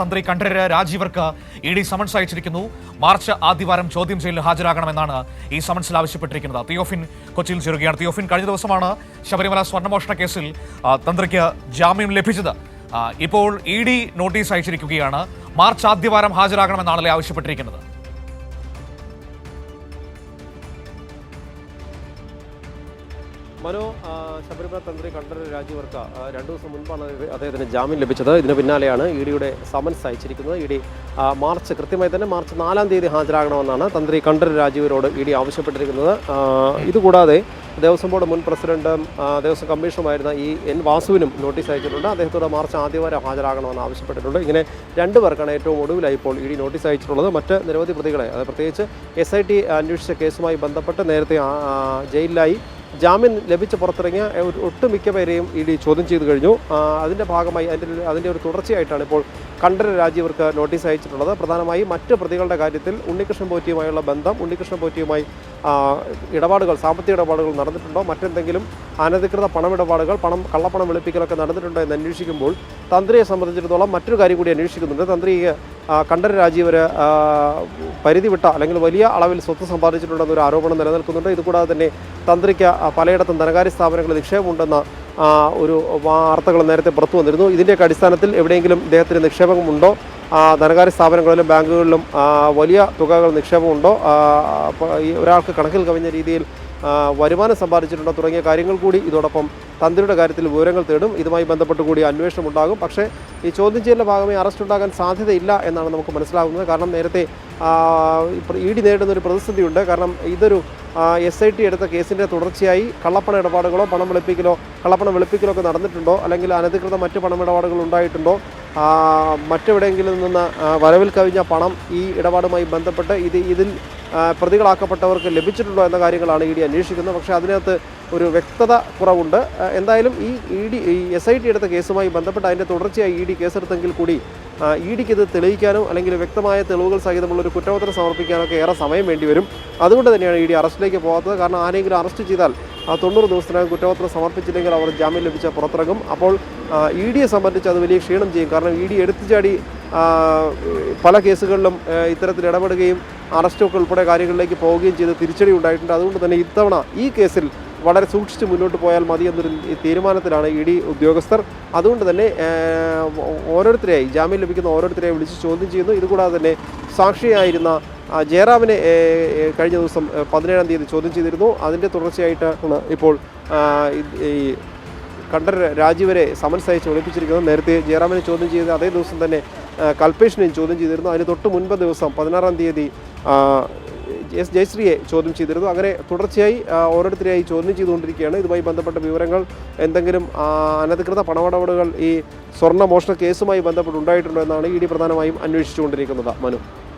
തന്ത്രി Kandararu രാജീവർക്ക് ED summons അയച്ചിരിക്കുന്നു. March ആദ്യവാരം ചോദ്യം ചെയ്യലിൽ ഹാജരാകണമെന്നാണ് ഈ സമൻസിൽ ആവശ്യപ്പെട്ടിരിക്കുന്നത്. തിയോഫിൻ കൊച്ചിയിൽ ചേരുകയാണ്. തിയോഫിൻ, കഴിഞ്ഞ ദിവസമാണ് ശബരിമല സ്വർണ്ണമോഷണ കേസിൽ തന്ത്രിക്ക് ജാമ്യം ലഭിച്ചത്. ഇപ്പോൾ ഇഡി നോട്ടീസ് അയച്ചിരിക്കുകയാണ്. മാർച്ച് ആദ്യവാരം ഹാജരാകണമെന്നാണല്ലേ ആവശ്യപ്പെട്ടിരിക്കുന്നത്? മനോ, ശബരിമല തന്ത്രി കണ്ഠരര് രാജീവർക്ക് 2 ദിവസം മുൻപാണ് അദ്ദേഹത്തിന് ജാമ്യം ലഭിച്ചത്. ഇതിന് പിന്നാലെയാണ് ഇഡിയുടെ സമൻസ് അയച്ചിരിക്കുന്നത്. ഇഡി കൃത്യമായി തന്നെ മാർച്ച് 4-ാം തീയതി ഹാജരാകണമെന്നാണ് തന്ത്രി കണ്ഠരര് രാജീവരോട് ഇഡി ആവശ്യപ്പെട്ടിരിക്കുന്നത്. ഇതുകൂടാതെ ദേവസ്വം ബോർഡ് മുൻ പ്രസിഡന്റും ദേവസ്വം കമ്മീഷണറുമായിരുന്ന എൻ വാസുവിനും നോട്ടീസ് അയച്ചിട്ടുണ്ട്. അദ്ദേഹത്തോട് മാർച്ച് ആദ്യവാരം ഹാജരാകണമെന്ന് ആവശ്യപ്പെട്ടിട്ടുണ്ട്. ഇങ്ങനെ 2 പേർക്കാണ് ഏറ്റവും ഒടുവിലായി ഇപ്പോൾ ഇഡി നോട്ടീസ് അയച്ചിട്ടുള്ളത്. മറ്റ് നിരവധി പ്രതികളെ, അത് പ്രത്യേകിച്ച് SIT അന്വേഷിച്ച കേസുമായി ബന്ധപ്പെട്ട് നേരത്തെ ജയിലിലായി ജാമ്യം ലഭിച്ച് പുറത്തിറങ്ങിയ ഒട്ടുമിക്ക പേരെയും ഇഡി ചോദ്യം ചെയ്തു കഴിഞ്ഞു. അതിൻ്റെ ഭാഗമായി അതിൻ്റെ ഒരു തുടർച്ചയായിട്ടാണ് ഇപ്പോൾ കണ്ഠരര് രാജീവർക്ക് നോട്ടീസ് അയച്ചിട്ടുള്ളത്. പ്രധാനമായും മറ്റ് പ്രതികളുടെ കാര്യത്തിൽ ഉണ്ണികൃഷ്ണൻ പോറ്റിയുമായുള്ള ബന്ധം, ഉണ്ണികൃഷ്ണൻ പോറ്റിയുമായി സാമ്പത്തിക ഇടപാടുകൾ നടന്നിട്ടുണ്ടോ, മറ്റെന്തെങ്കിലും അനധികൃത പണമിടപാടുകൾ, കള്ളപ്പണം വെളുപ്പിക്കലൊക്കെ നടന്നിട്ടുണ്ടോ എന്ന് അന്വേഷിക്കുമ്പോൾ തന്ത്രിയെ സംബന്ധിച്ചിടത്തോളം മറ്റൊരു കാര്യം കൂടി അന്വേഷിക്കുന്നുണ്ട്. തന്ത്രി കണ്ഠരര് രാജീവര് പരിധി വിട്ട അല്ലെങ്കിൽ വലിയ അളവിൽ സ്വത്ത് സമ്പാദിച്ചിട്ടുണ്ടെന്നൊരു ആരോപണം നിലനിൽക്കുന്നുണ്ട്. ഇതുകൂടാതെ തന്നെ തന്ത്രിക്ക് പലയിടത്തും ധനകാര്യ സ്ഥാപനങ്ങളിൽ നിക്ഷേപമുണ്ടെന്ന ഒരു വാർത്തകൾ നേരത്തെ പുറത്തു വന്നിരുന്നു. ഇതിൻ്റെയൊക്കെ അടിസ്ഥാനത്തിൽ എവിടെയെങ്കിലും ഇദ്ദേഹത്തിന് നിക്ഷേപമുണ്ടോ, ധനകാര്യ സ്ഥാപനങ്ങളിലും ബാങ്കുകളിലും വലിയ തുകകൾ നിക്ഷേപമുണ്ടോ, ഒരാൾക്ക് കണക്കിൽ കവിഞ്ഞ രീതിയിൽ വരുമാനം സമ്പാദിച്ചിട്ടുണ്ടോ തുടങ്ങിയ കാര്യങ്ങൾ കൂടി ഇതോടൊപ്പം തന്ത്രിയുടെ കാര്യത്തിൽ വിവരങ്ങൾ തേടും. ഇതുമായി ബന്ധപ്പെട്ട് കൂടി അന്വേഷണം ഉണ്ടാകും. പക്ഷേ ഈ ചോദ്യം ചെയ്യലിൻ്റെ ഭാഗമായി അറസ്റ്റ് ഉണ്ടാകാൻ സാധ്യതയില്ല എന്നാണ് നമുക്ക് മനസ്സിലാകുന്നത്. കാരണം നേരത്തെ ഇഡി നേരിടുന്ന ഒരു പ്രതിസന്ധിയുണ്ട്. കാരണം ഇതൊരു SIT എടുത്ത കേസിൻ്റെ തുടർച്ചയായി കള്ളപ്പണ ഇടപാടുകളോ കള്ളപ്പണം വെളുപ്പിക്കലോ ഒക്കെ നടന്നിട്ടുണ്ടോ, അല്ലെങ്കിൽ അനധികൃത മറ്റ് പണമിടപാടുകൾ ഉണ്ടായിട്ടുണ്ടോ, മറ്റെവിടെയെങ്കിലും നിന്ന് വരവിൽ കവിഞ്ഞ പണം ഈ ഇടപാടുമായി ബന്ധപ്പെട്ട് ഇതിൽ പ്രതികളാക്കപ്പെട്ടവർക്ക് ലഭിച്ചിട്ടുണ്ടോ എന്ന കാര്യങ്ങളാണ് ഇഡി അന്വേഷിക്കുന്നത്. പക്ഷേ അതിനകത്ത് ഒരു വ്യക്തത കുറവുണ്ട്. എന്തായാലും ഈ SIT എടുത്ത കേസുമായി ബന്ധപ്പെട്ട് അതിൻ്റെ തുടർച്ചയായി ഇഡി കേസെടുത്തെങ്കിൽ കൂടി ഇഡിക്ക് ഇത് തെളിയിക്കാനും അല്ലെങ്കിൽ വ്യക്തമായ തെളിവുകൾ സഹിതമുള്ളൊരു കുറ്റപത്രം സമർപ്പിക്കാനൊക്കെ ഏറെ സമയം വേണ്ടിവരും. അതുകൊണ്ട് തന്നെയാണ് ഇഡി അറസ്റ്റിലേക്ക് പോകാത്തത്. കാരണം ആരെങ്കിലും അറസ്റ്റ് ചെയ്താൽ 90 ദിവസത്തിനകം കുറ്റപത്രം സമർപ്പിച്ചില്ലെങ്കിൽ അവർ ജാമ്യം ലഭിച്ച പുറത്തിറങ്ങും. അപ്പോൾ ഇഡിയെ സംബന്ധിച്ച് അത് വലിയ ക്ഷീണം ചെയ്യും. കാരണം ഇഡി എടുത്തുചാടി പല കേസുകളിലും ഇത്തരത്തിൽ ഇടപെടുകയും അറസ്റ്റൊക്കെ ഉൾപ്പെടെ കാര്യങ്ങളിലേക്ക് പോവുകയും ചെയ്ത് തിരിച്ചടി ഉണ്ടായിട്ടുണ്ട്. അതുകൊണ്ട് തന്നെ ഇത്തവണ ഈ കേസിൽ വളരെ സൂക്ഷിച്ച് മുന്നോട്ട് പോയാൽ മതി എന്നൊരു തീരുമാനത്തിലാണ് ഇഡി ഉദ്യോഗസ്ഥർ. അതുകൊണ്ട് തന്നെ ജാമ്യം ലഭിക്കുന്ന ഓരോരുത്തരെയും വിളിച്ച് ചോദ്യം ചെയ്യുന്നു. ഇതുകൂടാതെ തന്നെ സാക്ഷിയായിരുന്ന ജയറാമിനെ കഴിഞ്ഞ ദിവസം 17-ാം തീയതി ചോദ്യം ചെയ്തിരുന്നു. അതിൻ്റെ തുടർച്ചയായിട്ടാണ് ഇപ്പോൾ ഈ കണ്ഠരര് രാജീവരെ സമൻസ് അയച്ച് വിളിപ്പിച്ചിരിക്കുന്നത്. നേരത്തെ ജയറാമിനെ ചോദ്യം ചെയ്ത് അതേ ദിവസം തന്നെ കൽപേഷിനെയും ചോദ്യം ചെയ്തിരുന്നു. അതിന് തൊട്ട് മുൻപ് ദിവസം 16-ാം തീയതി S ജയശ്രീയെ ചോദ്യം ചെയ്തിരുന്നു. അങ്ങനെ തുടർച്ചയായി ഓരോരുത്തരെയായി ചോദ്യം ചെയ്തുകൊണ്ടിരിക്കുകയാണ്. ഇതുമായി ബന്ധപ്പെട്ട വിവരങ്ങൾ, എന്തെങ്കിലും അനധികൃത പണമിടപാടുകൾ ഈ സ്വർണ്ണ മോഷണ കേസുമായി ബന്ധപ്പെട്ട് ഉണ്ടായിട്ടുണ്ടോ എന്നാണ് ഇഡി പ്രധാനമായും അന്വേഷിച്ചുകൊണ്ടിരിക്കുന്നത്. മനു.